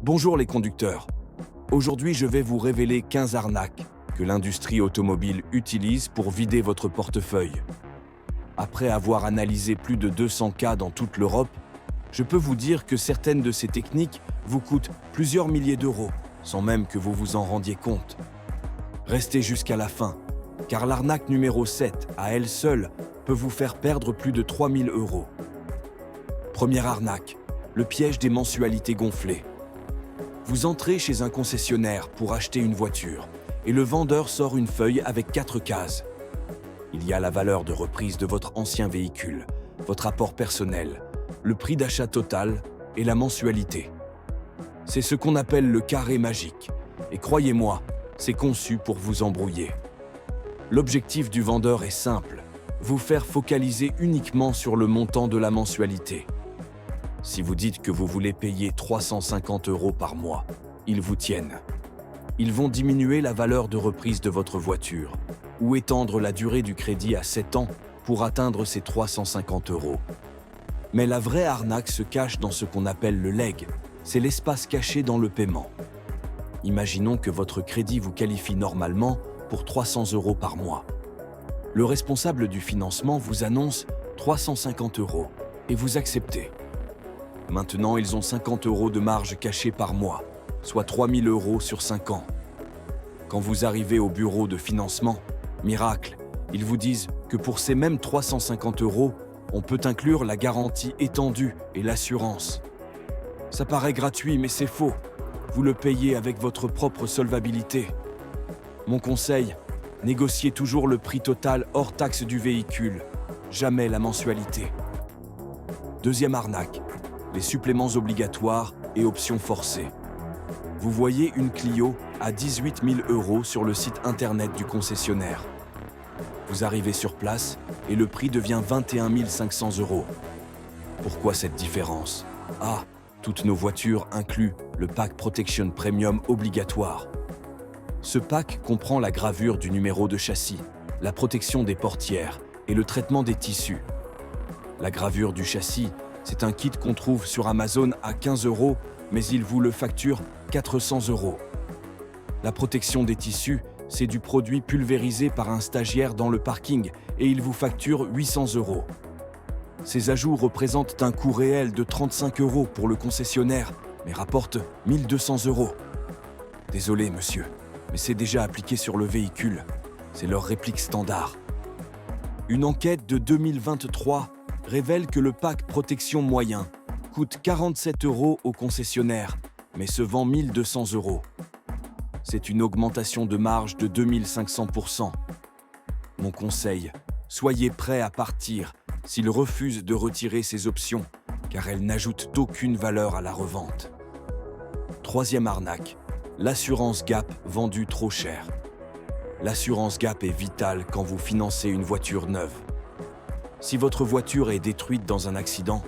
Bonjour les conducteurs. Aujourd'hui, je vais vous révéler 15 arnaques que l'industrie automobile utilise pour vider votre portefeuille. Après avoir analysé plus de 200 cas dans toute l'Europe, je peux vous dire que certaines de ces techniques vous coûtent plusieurs milliers d'euros, sans même que vous vous en rendiez compte. Restez jusqu'à la fin, car l'arnaque numéro 7, à elle seule, peut vous faire perdre plus de 3000 euros. Première arnaque, le piège des mensualités gonflées. Vous entrez chez un concessionnaire pour acheter une voiture et le vendeur sort une feuille avec 4 cases. Il y a la valeur de reprise de votre ancien véhicule, votre apport personnel, le prix d'achat total et la mensualité. C'est ce qu'on appelle le carré magique. Et croyez-moi, c'est conçu pour vous embrouiller. L'objectif du vendeur est simple, vous faire focaliser uniquement sur le montant de la mensualité. Si vous dites que vous voulez payer 350 euros par mois, ils vous tiennent. Ils vont diminuer la valeur de reprise de votre voiture ou étendre la durée du crédit à 7 ans pour atteindre ces 350 euros. Mais la vraie arnaque se cache dans ce qu'on appelle le leg, c'est l'espace caché dans le paiement. Imaginons que votre crédit vous qualifie normalement pour 300 euros par mois. Le responsable du financement vous annonce 350 euros et vous acceptez. Maintenant, ils ont 50 euros de marge cachée par mois, soit 3000 euros sur 5 ans. Quand vous arrivez au bureau de financement, miracle, ils vous disent que pour ces mêmes 350 euros, on peut inclure la garantie étendue et l'assurance. Ça paraît gratuit, mais c'est faux. Vous le payez avec votre propre solvabilité. Mon conseil, négociez toujours le prix total hors taxe du véhicule, jamais la mensualité. Deuxième arnaque, les suppléments obligatoires et options forcées. Vous voyez une Clio à 18 000 euros sur le site internet du concessionnaire. Vous arrivez sur place et le prix devient 21 500 euros. Pourquoi cette différence? Ah, toutes nos voitures incluent le pack Protection Premium obligatoire. Ce pack comprend la gravure du numéro de châssis, la protection des portières et le traitement des tissus. La gravure du châssis, c'est un kit qu'on trouve sur Amazon à 15 euros, mais il vous le facture 400 euros. La protection des tissus, c'est du produit pulvérisé par un stagiaire dans le parking et il vous facture 800 euros. Ces ajouts représentent un coût réel de 35 euros pour le concessionnaire, mais rapportent 1200 euros. Désolé, monsieur, mais c'est déjà appliqué sur le véhicule. C'est leur réplique standard. Une enquête de 2023 révèle que le pack protection moyen coûte 47 euros au concessionnaire, mais se vend 1200 euros. C'est une augmentation de marge de 2500%. Mon conseil, soyez prêt à partir s'il refuse de retirer ces options, car elles n'ajoutent aucune valeur à la revente. Troisième arnaque, l'assurance GAP vendue trop cher. L'assurance GAP est vitale quand vous financez une voiture neuve. Si votre voiture est détruite dans un accident,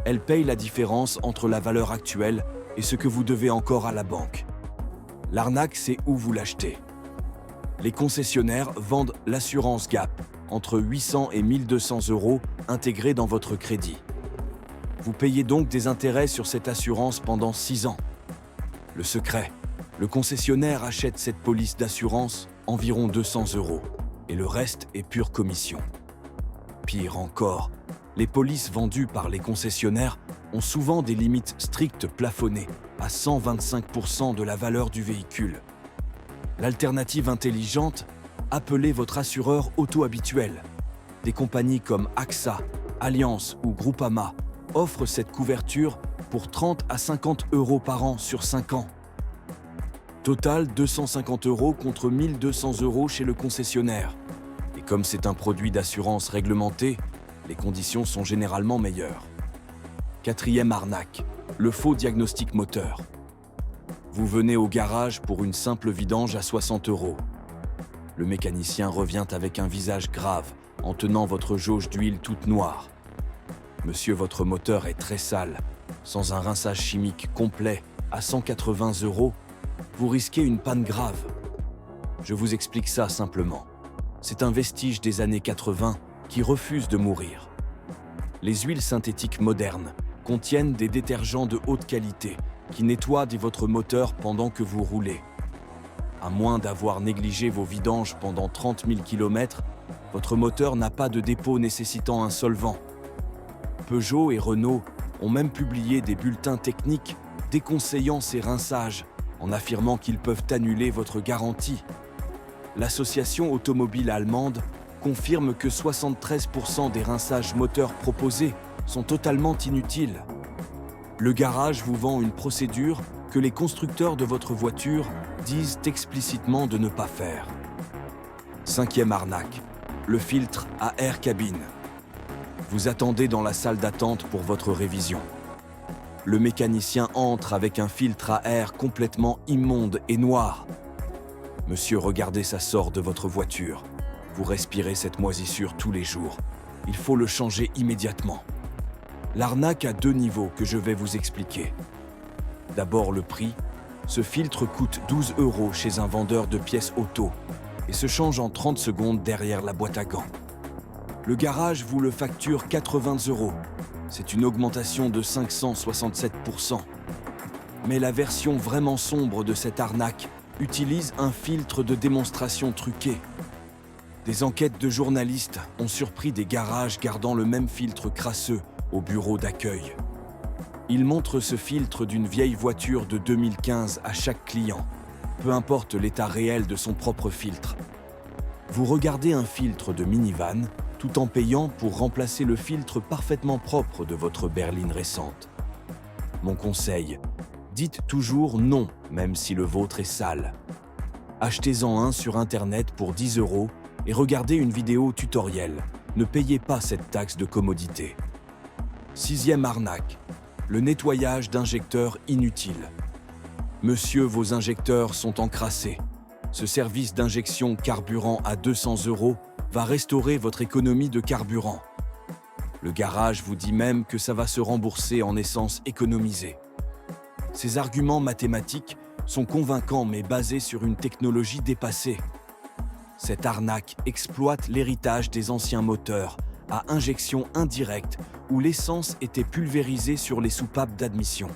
elle paye la différence entre la valeur actuelle et ce que vous devez encore à la banque. L'arnaque, c'est où vous l'achetez. Les concessionnaires vendent l'assurance GAP entre 800 et 1200 euros intégrés dans votre crédit. Vous payez donc des intérêts sur cette assurance pendant 6 ans. Le secret, le concessionnaire achète cette police d'assurance environ 200 euros et le reste est pure commission. Pire encore, les polices vendues par les concessionnaires ont souvent des limites strictes plafonnées à 125% de la valeur du véhicule. L'alternative intelligente, appelez votre assureur auto habituel. Des compagnies comme AXA, Allianz ou Groupama offrent cette couverture pour 30 à 50 euros par an sur 5 ans. Total 250 euros contre 1200 euros chez le concessionnaire. Et comme c'est un produit d'assurance réglementé, les conditions sont généralement meilleures. Quatrième arnaque, le faux diagnostic moteur. Vous venez au garage pour une simple vidange à 60 euros. Le mécanicien revient avec un visage grave en tenant votre jauge d'huile toute noire. Monsieur, votre moteur est très sale. Sans un rinçage chimique complet à 180 euros, vous risquez une panne grave. Je vous explique ça simplement. C'est un vestige des années 80 qui refuse de mourir. Les huiles synthétiques modernes contiennent des détergents de haute qualité qui nettoie votre moteur pendant que vous roulez. À moins d'avoir négligé vos vidanges pendant 30 000 km, votre moteur n'a pas de dépôt nécessitant un solvant. Peugeot et Renault ont même publié des bulletins techniques déconseillant ces rinçages en affirmant qu'ils peuvent annuler votre garantie. L'association automobile allemande confirme que 73% des rinçages moteurs proposés sont totalement inutiles. Le garage vous vend une procédure que les constructeurs de votre voiture disent explicitement de ne pas faire. 5e arnaque, le filtre à air cabine. Vous attendez dans la salle d'attente pour votre révision. Le mécanicien entre avec un filtre à air complètement immonde et noir. Monsieur, regardez, ça sort de votre voiture. Vous respirez cette moisissure tous les jours. Il faut le changer immédiatement. L'arnaque a 2 niveaux que je vais vous expliquer. D'abord le prix. Ce filtre coûte 12 € chez un vendeur de pièces auto et se change en 30 secondes derrière la boîte à gants. Le garage vous le facture 80 €. C'est une augmentation de 567%. Mais la version vraiment sombre de cette arnaque utilise un filtre de démonstration truqué. Des enquêtes de journalistes ont surpris des garages gardant le même filtre crasseux au bureau d'accueil. Ils montrent ce filtre d'une vieille voiture de 2015 à chaque client, peu importe l'état réel de son propre filtre. Vous regardez un filtre de minivan tout en payant pour remplacer le filtre parfaitement propre de votre berline récente. Mon conseil, dites toujours non, même si le vôtre est sale. Achetez-en un sur Internet pour 10 € et regardez une vidéo tutoriel. Ne payez pas cette taxe de commodité. 6e arnaque, le nettoyage d'injecteurs inutile. Monsieur, vos injecteurs sont encrassés. Ce service d'injection carburant à 200 € va restaurer votre économie de carburant. Le garage vous dit même que ça va se rembourser en essence économisée. Ces arguments mathématiques sont convaincants mais basés sur une technologie dépassée. Cette arnaque exploite l'héritage des anciens moteurs à injection indirecte où l'essence était pulvérisée sur les soupapes d'admission.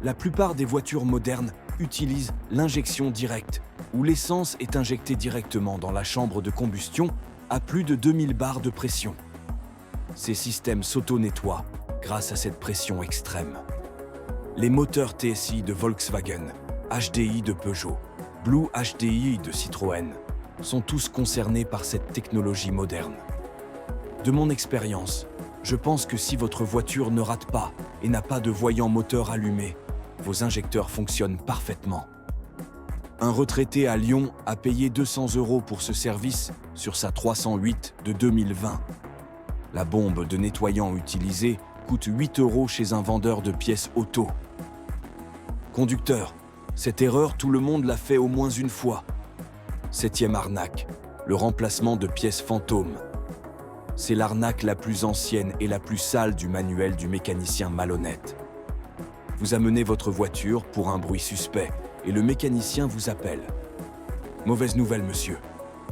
La plupart des voitures modernes utilisent l'injection directe, où l'essence est injectée directement dans la chambre de combustion à plus de 2000 bars de pression. Ces systèmes s'auto-nettoient grâce à cette pression extrême. Les moteurs TSI de Volkswagen, HDI de Peugeot, Blue HDI de Citroën sont tous concernés par cette technologie moderne. De mon expérience, je pense que si votre voiture ne rate pas et n'a pas de voyant moteur allumé, vos injecteurs fonctionnent parfaitement. Un retraité à Lyon a payé 200 € pour ce service sur sa 308 de 2020. La bombe de nettoyant utilisée coûte 8 € chez un vendeur de pièces auto. Conducteur, cette erreur, tout le monde l'a fait au moins une fois. 7e arnaque, le remplacement de pièces fantômes. C'est l'arnaque la plus ancienne et la plus sale du manuel du mécanicien malhonnête. Vous amenez votre voiture pour un bruit suspect et le mécanicien vous appelle. Mauvaise nouvelle, monsieur.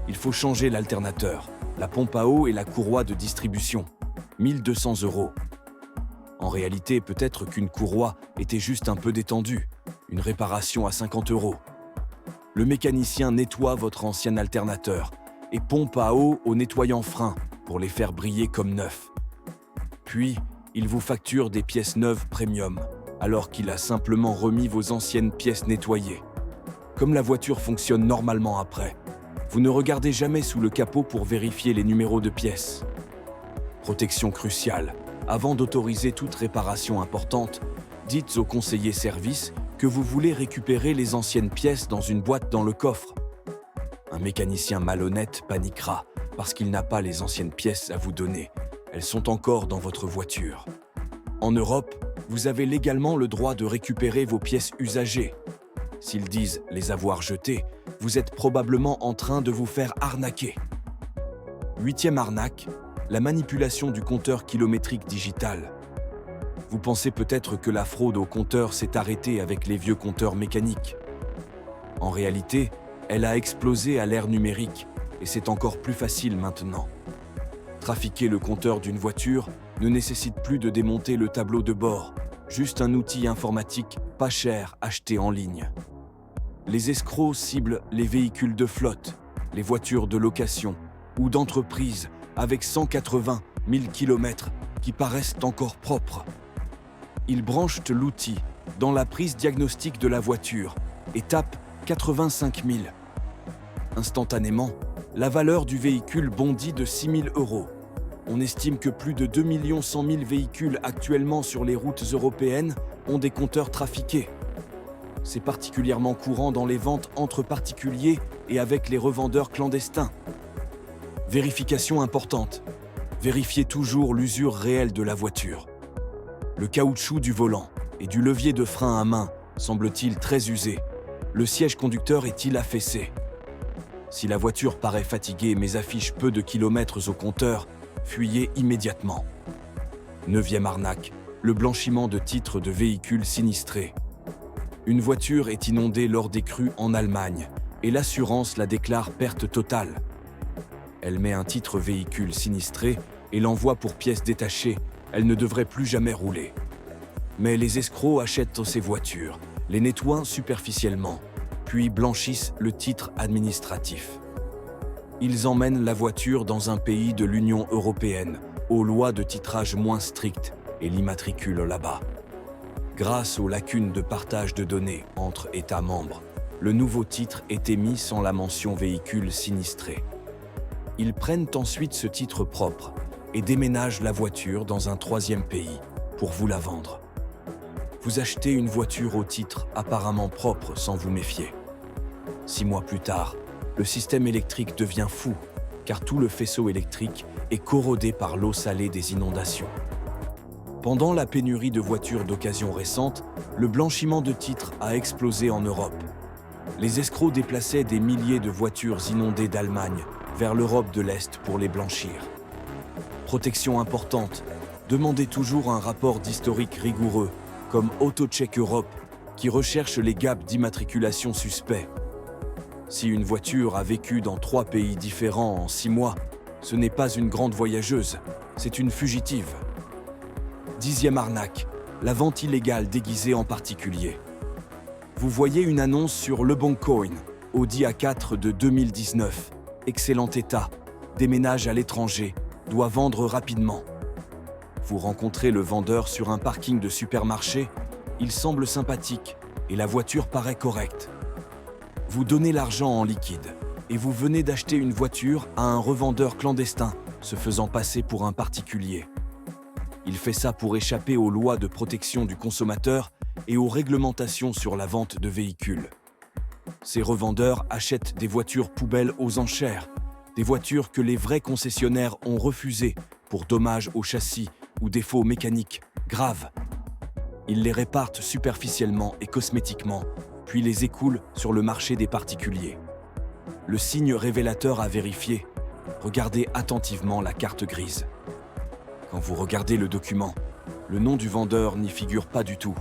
Il faut changer l'alternateur, la pompe à eau et la courroie de distribution. 1200 €. En réalité, peut-être qu'une courroie était juste un peu détendue. Une réparation à 50 €. Le mécanicien nettoie votre ancien alternateur et pompe à eau au nettoyant frein pour les faire briller comme neufs. Puis, il vous facture des pièces neuves premium, alors qu'il a simplement remis vos anciennes pièces nettoyées. Comme la voiture fonctionne normalement après, vous ne regardez jamais sous le capot pour vérifier les numéros de pièces. Protection cruciale. Avant d'autoriser toute réparation importante, dites au conseiller service que vous voulez récupérer les anciennes pièces dans une boîte dans le coffre. Un mécanicien malhonnête paniquera parce qu'il n'a pas les anciennes pièces à vous donner. Elles sont encore dans votre voiture. En Europe, vous avez légalement le droit de récupérer vos pièces usagées. S'ils disent les avoir jetées, vous êtes probablement en train de vous faire arnaquer. 8e arnaque, la manipulation du compteur kilométrique digital. Vous pensez peut-être que la fraude au compteur s'est arrêtée avec les vieux compteurs mécaniques. En réalité, elle a explosé à l'ère numérique et c'est encore plus facile maintenant. Trafiquer le compteur d'une voiture ne nécessite plus de démonter le tableau de bord. juste un outil informatique pas cher acheté en ligne. Les escrocs ciblent les véhicules de flotte, les voitures de location ou d'entreprise avec 180 000 km qui paraissent encore propres. Ils branchent l'outil dans la prise diagnostique de la voiture et tapent 85 000. Instantanément, la valeur du véhicule bondit de 6 000 €. On estime que plus de 2 100 000 véhicules actuellement sur les routes européennes ont des compteurs trafiqués. C'est particulièrement courant dans les ventes entre particuliers et avec les revendeurs clandestins. Vérification importante. Vérifiez toujours l'usure réelle de la voiture. Le caoutchouc du volant et du levier de frein à main semble-t-il très usé. Le siège conducteur est-il affaissé? Si la voiture paraît fatiguée mais affiche peu de kilomètres au compteur, fuyez immédiatement. 9e arnaque, le blanchiment de titres de véhicules sinistrés. Une voiture est inondée lors des crues en Allemagne et l'assurance la déclare perte totale. Elle met un titre véhicule sinistré et l'envoie pour pièces détachées. Elle ne devrait plus jamais rouler. Mais les escrocs achètent ces voitures, les nettoient superficiellement, puis blanchissent le titre administratif. Ils emmènent la voiture dans un pays de l'Union européenne, aux lois de titrage moins strictes, et l'immatriculent là-bas. Grâce aux lacunes de partage de données entre États membres, le nouveau titre est émis sans la mention véhicule sinistré. Ils prennent ensuite ce titre propre et déménagent la voiture dans un 3e pays pour vous la vendre. Vous achetez une voiture au titre apparemment propre sans vous méfier. 6 mois plus tard, le système électrique devient fou, car tout le faisceau électrique est corrodé par l'eau salée des inondations. Pendant la pénurie de voitures d'occasion récente, le blanchiment de titres a explosé en Europe. Les escrocs déplaçaient des milliers de voitures inondées d'Allemagne vers l'Europe de l'Est pour les blanchir. Protection importante, demandez toujours un rapport d'historique rigoureux, comme AutoCheck Europe, qui recherche les gaps d'immatriculation suspects. Si une voiture a vécu dans 3 pays différents en 6 mois, ce n'est pas une grande voyageuse, c'est une fugitive. 10e arnaque, la vente illégale déguisée en particulier. Vous voyez une annonce sur Leboncoin, Audi A4 de 2019, excellent état, déménage à l'étranger, doit vendre rapidement. Vous rencontrez le vendeur sur un parking de supermarché, il semble sympathique et la voiture paraît correcte. Vous donnez l'argent en liquide et vous venez d'acheter une voiture à un revendeur clandestin, se faisant passer pour un particulier. Il fait ça pour échapper aux lois de protection du consommateur et aux réglementations sur la vente de véhicules. Ces revendeurs achètent des voitures poubelles aux enchères, des voitures que les vrais concessionnaires ont refusées pour dommages au châssis ou défauts mécaniques graves. Ils les réparent superficiellement et cosmétiquement, puis les écoulent sur le marché des particuliers. Le signe révélateur à vérifier, regardez attentivement la carte grise. Quand vous regardez le document, le nom du vendeur n'y figure pas du tout.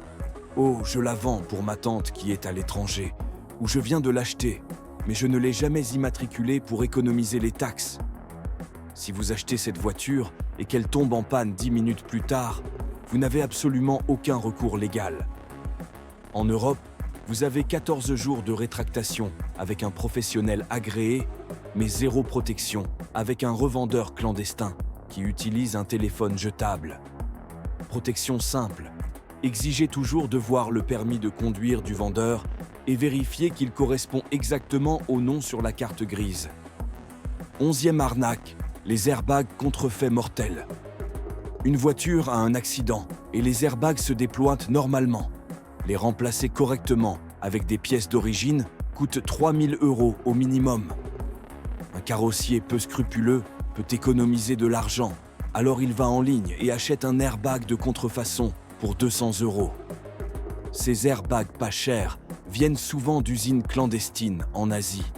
« Oh, je la vends pour ma tante qui est à l'étranger » ou « Je viens de l'acheter, mais je ne l'ai jamais immatriculée pour économiser les taxes ». Si vous achetez cette voiture et qu'elle tombe en panne 10 minutes plus tard, vous n'avez absolument aucun recours légal. En Europe, vous avez 14 jours de rétractation avec un professionnel agréé, mais 0 protection avec un revendeur clandestin qui utilise un téléphone jetable. Protection simple. Exigez toujours de voir le permis de conduire du vendeur et vérifiez qu'il correspond exactement au nom sur la carte grise. 11e arnaque, les airbags contrefaits mortels. Une voiture a un accident et les airbags se déploient normalement. Les remplacer correctement avec des pièces d'origine coûte 3 000 € au minimum. Un carrossier peu scrupuleux peut économiser de l'argent, alors il va en ligne et achète un airbag de contrefaçon pour 200 €. Ces airbags pas chers viennent souvent d'usines clandestines en Asie.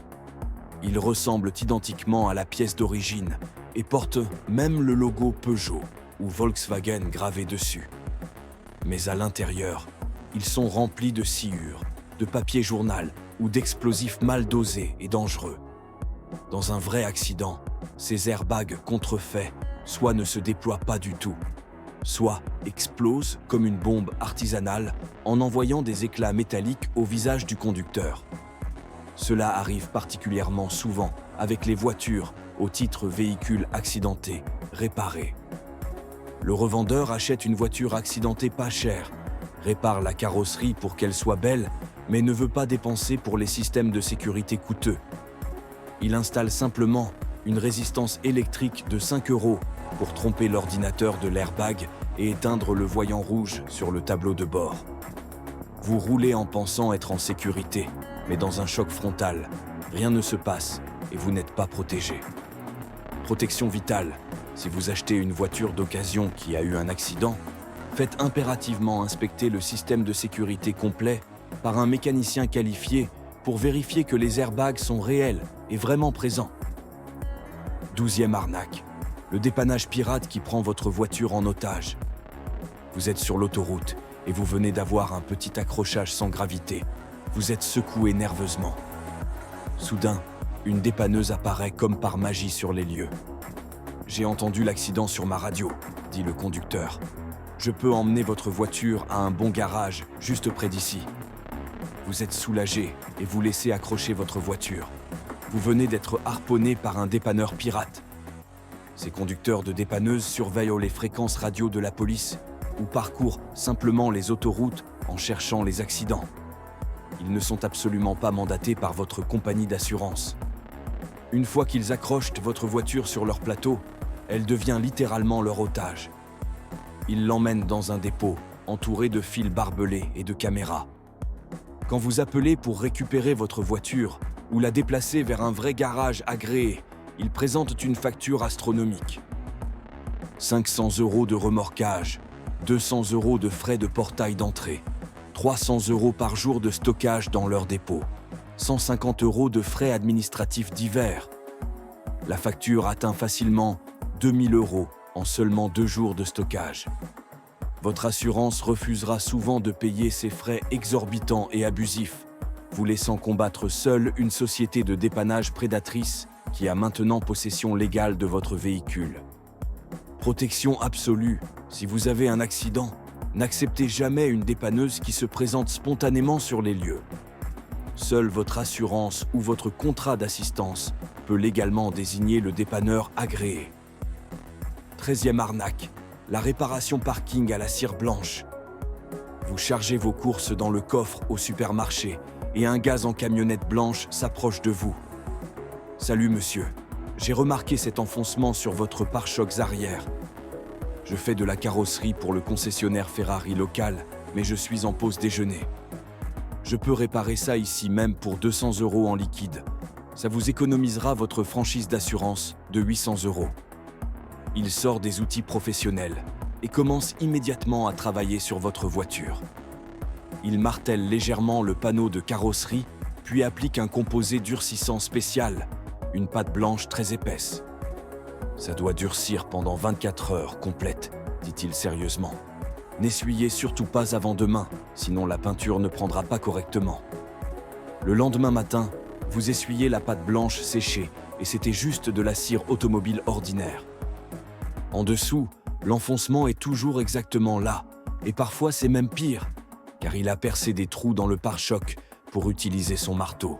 Ils ressemblent identiquement à la pièce d'origine et portent même le logo Peugeot ou Volkswagen gravé dessus. Mais à l'intérieur, ils sont remplis de sciure, de papier journal ou d'explosifs mal dosés et dangereux. Dans un vrai accident, ces airbags contrefaits soit ne se déploient pas du tout, soit explose comme une bombe artisanale en envoyant des éclats métalliques au visage du conducteur. Cela arrive particulièrement souvent avec les voitures au titre véhicule accidenté, réparé. Le revendeur achète une voiture accidentée pas chère, répare la carrosserie pour qu'elle soit belle, mais ne veut pas dépenser pour les systèmes de sécurité coûteux. Il installe simplement une résistance électrique de 5 € pour tromper l'ordinateur de l'airbag et éteindre le voyant rouge sur le tableau de bord. Vous roulez en pensant être en sécurité, mais dans un choc frontal, rien ne se passe et vous n'êtes pas protégé. Protection vitale. Si vous achetez une voiture d'occasion qui a eu un accident, faites impérativement inspecter le système de sécurité complet par un mécanicien qualifié pour vérifier que les airbags sont réels et vraiment présents. 12e arnaque. Le dépannage pirate qui prend votre voiture en otage. Vous êtes sur l'autoroute et vous venez d'avoir un petit accrochage sans gravité. Vous êtes secoué nerveusement. Soudain, une dépanneuse apparaît comme par magie sur les lieux. « J'ai entendu l'accident sur ma radio », dit le conducteur. « Je peux emmener votre voiture à un bon garage juste près d'ici. » Vous êtes soulagé et vous laissez accrocher votre voiture. Vous venez d'être harponné par un dépanneur pirate. Ces conducteurs de dépanneuses surveillent les fréquences radio de la police ou parcourent simplement les autoroutes en cherchant les accidents. Ils ne sont absolument pas mandatés par votre compagnie d'assurance. Une fois qu'ils accrochent votre voiture sur leur plateau, elle devient littéralement leur otage. Ils l'emmènent dans un dépôt, entouré de fils barbelés et de caméras. Quand vous appelez pour récupérer votre voiture ou la déplacer vers un vrai garage agréé, ils présentent une facture astronomique. 500 € de remorquage, 200 € de frais de portail d'entrée, 300 € par jour de stockage dans leur dépôt, 150 € de frais administratifs divers. La facture atteint facilement 2000 € en seulement 2 jours de stockage. Votre assurance refusera souvent de payer ces frais exorbitants et abusifs, vous laissant combattre seule une société de dépannage prédatrice qui a maintenant possession légale de votre véhicule. Protection absolue. Si vous avez un accident, n'acceptez jamais une dépanneuse qui se présente spontanément sur les lieux. Seule votre assurance ou votre contrat d'assistance peut légalement désigner le dépanneur agréé. 13e arnaque. La réparation parking à la cire blanche. Vous chargez vos courses dans le coffre au supermarché et un gaz en camionnette blanche s'approche de vous. « Salut monsieur, j'ai remarqué cet enfoncement sur votre pare-chocs arrière. Je fais de la carrosserie pour le concessionnaire Ferrari local, mais je suis en pause déjeuner. Je peux réparer ça ici même pour 200 € en liquide. Ça vous économisera votre franchise d'assurance de 800 €. Il sort des outils professionnels et commence immédiatement à travailler sur votre voiture. Il martèle légèrement le panneau de carrosserie, puis applique un composé durcissant spécial, une pâte blanche très épaisse. « Ça doit durcir pendant 24 heures complètes, dit-il sérieusement. N'essuyez surtout pas avant demain, sinon la peinture ne prendra pas correctement. » Le lendemain matin, vous essuyez la pâte blanche séchée et c'était juste de la cire automobile ordinaire. En dessous, l'enfoncement est toujours exactement là, et parfois c'est même pire, car il a percé des trous dans le pare-choc pour utiliser son marteau.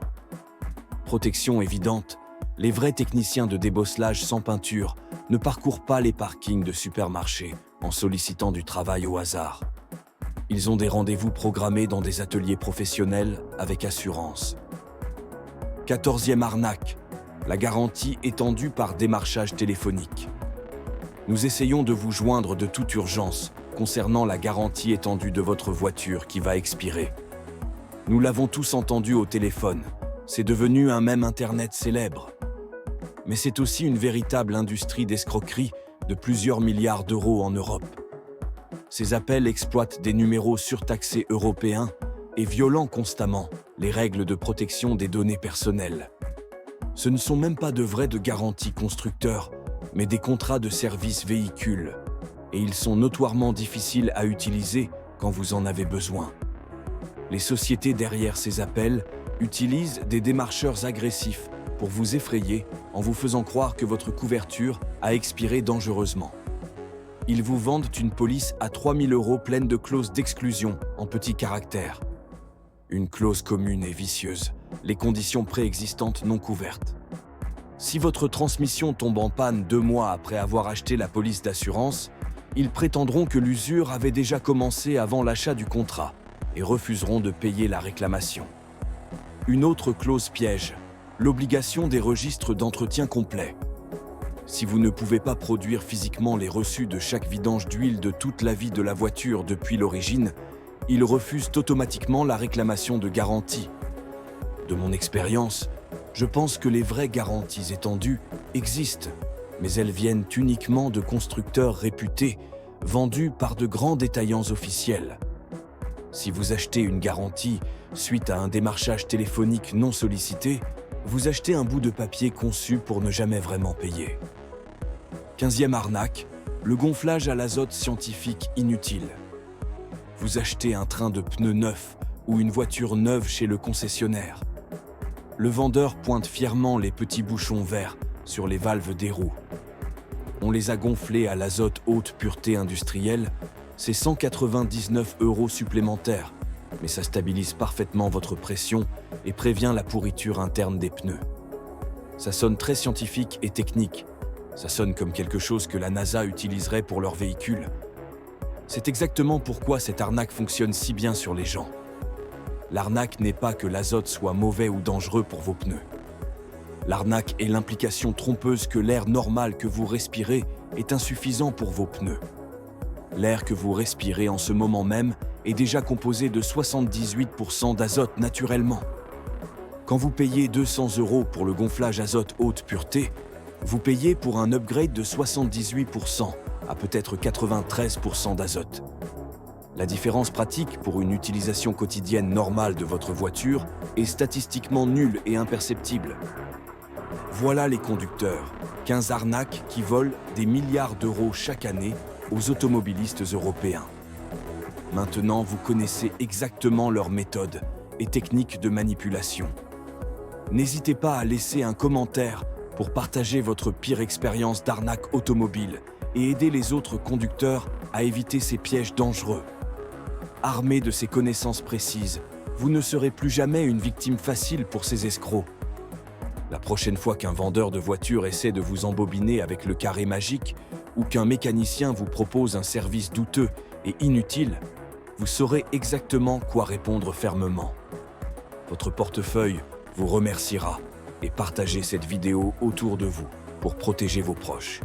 Protection évidente, les vrais techniciens de débosselage sans peinture ne parcourent pas les parkings de supermarchés en sollicitant du travail au hasard. Ils ont des rendez-vous programmés dans des ateliers professionnels avec assurance. 14e arnaque, la garantie étendue par démarchage téléphonique. Nous essayons de vous joindre de toute urgence concernant la garantie étendue de votre voiture qui va expirer. Nous l'avons tous entendu au téléphone, c'est devenu un mème internet célèbre. Mais c'est aussi une véritable industrie d'escroquerie de plusieurs milliards d'euros en Europe. Ces appels exploitent des numéros surtaxés européens et violant constamment les règles de protection des données personnelles. Ce ne sont même pas de vrais de garantie constructeurs, mais des contrats de service véhicule, et ils sont notoirement difficiles à utiliser quand vous en avez besoin. Les sociétés derrière ces appels utilisent des démarcheurs agressifs pour vous effrayer en vous faisant croire que votre couverture a expiré dangereusement. Ils vous vendent une police à 3 000 € pleine de clauses d'exclusion en petits caractères. Une clause commune et vicieuse, les conditions préexistantes non couvertes. Si votre transmission tombe en panne 2 mois après avoir acheté la police d'assurance, ils prétendront que l'usure avait déjà commencé avant l'achat du contrat et refuseront de payer la réclamation. Une autre clause piège, l'obligation des registres d'entretien complets. Si vous ne pouvez pas produire physiquement les reçus de chaque vidange d'huile de toute la vie de la voiture depuis l'origine, ils refusent automatiquement la réclamation de garantie. De mon expérience, je pense que les vraies garanties étendues existent, mais elles viennent uniquement de constructeurs réputés, vendus par de grands détaillants officiels. Si vous achetez une garantie suite à un démarchage téléphonique non sollicité, vous achetez un bout de papier conçu pour ne jamais vraiment payer. 15e arnaque, le gonflage à l'azote scientifique inutile. Vous achetez un train de pneus neuf ou une voiture neuve chez le concessionnaire. Le vendeur pointe fièrement les petits bouchons verts sur les valves des roues. On les a gonflés à l'azote haute pureté industrielle, c'est 199 € supplémentaires, mais ça stabilise parfaitement votre pression et prévient la pourriture interne des pneus. Ça sonne très scientifique et technique. Ça sonne comme quelque chose que la NASA utiliserait pour leurs véhicules. C'est exactement pourquoi cette arnaque fonctionne si bien sur les gens. L'arnaque n'est pas que l'azote soit mauvais ou dangereux pour vos pneus. L'arnaque est l'implication trompeuse que l'air normal que vous respirez est insuffisant pour vos pneus. L'air que vous respirez en ce moment même est déjà composé de 78% d'azote naturellement. Quand vous payez 200 € pour le gonflage azote haute pureté, vous payez pour un upgrade de 78% à peut-être 93% d'azote. La différence pratique pour une utilisation quotidienne normale de votre voiture est statistiquement nulle et imperceptible. Voilà les conducteurs, 15 arnaques qui volent des milliards d'euros chaque année aux automobilistes européens. Maintenant, vous connaissez exactement leurs méthodes et techniques de manipulation. N'hésitez pas à laisser un commentaire pour partager votre pire expérience d'arnaque automobile et aider les autres conducteurs à éviter ces pièges dangereux. Armé de ces connaissances précises, vous ne serez plus jamais une victime facile pour ces escrocs. La prochaine fois qu'un vendeur de voitures essaie de vous embobiner avec le carré magique ou qu'un mécanicien vous propose un service douteux et inutile, vous saurez exactement quoi répondre fermement. Votre portefeuille vous remerciera et partagez cette vidéo autour de vous pour protéger vos proches.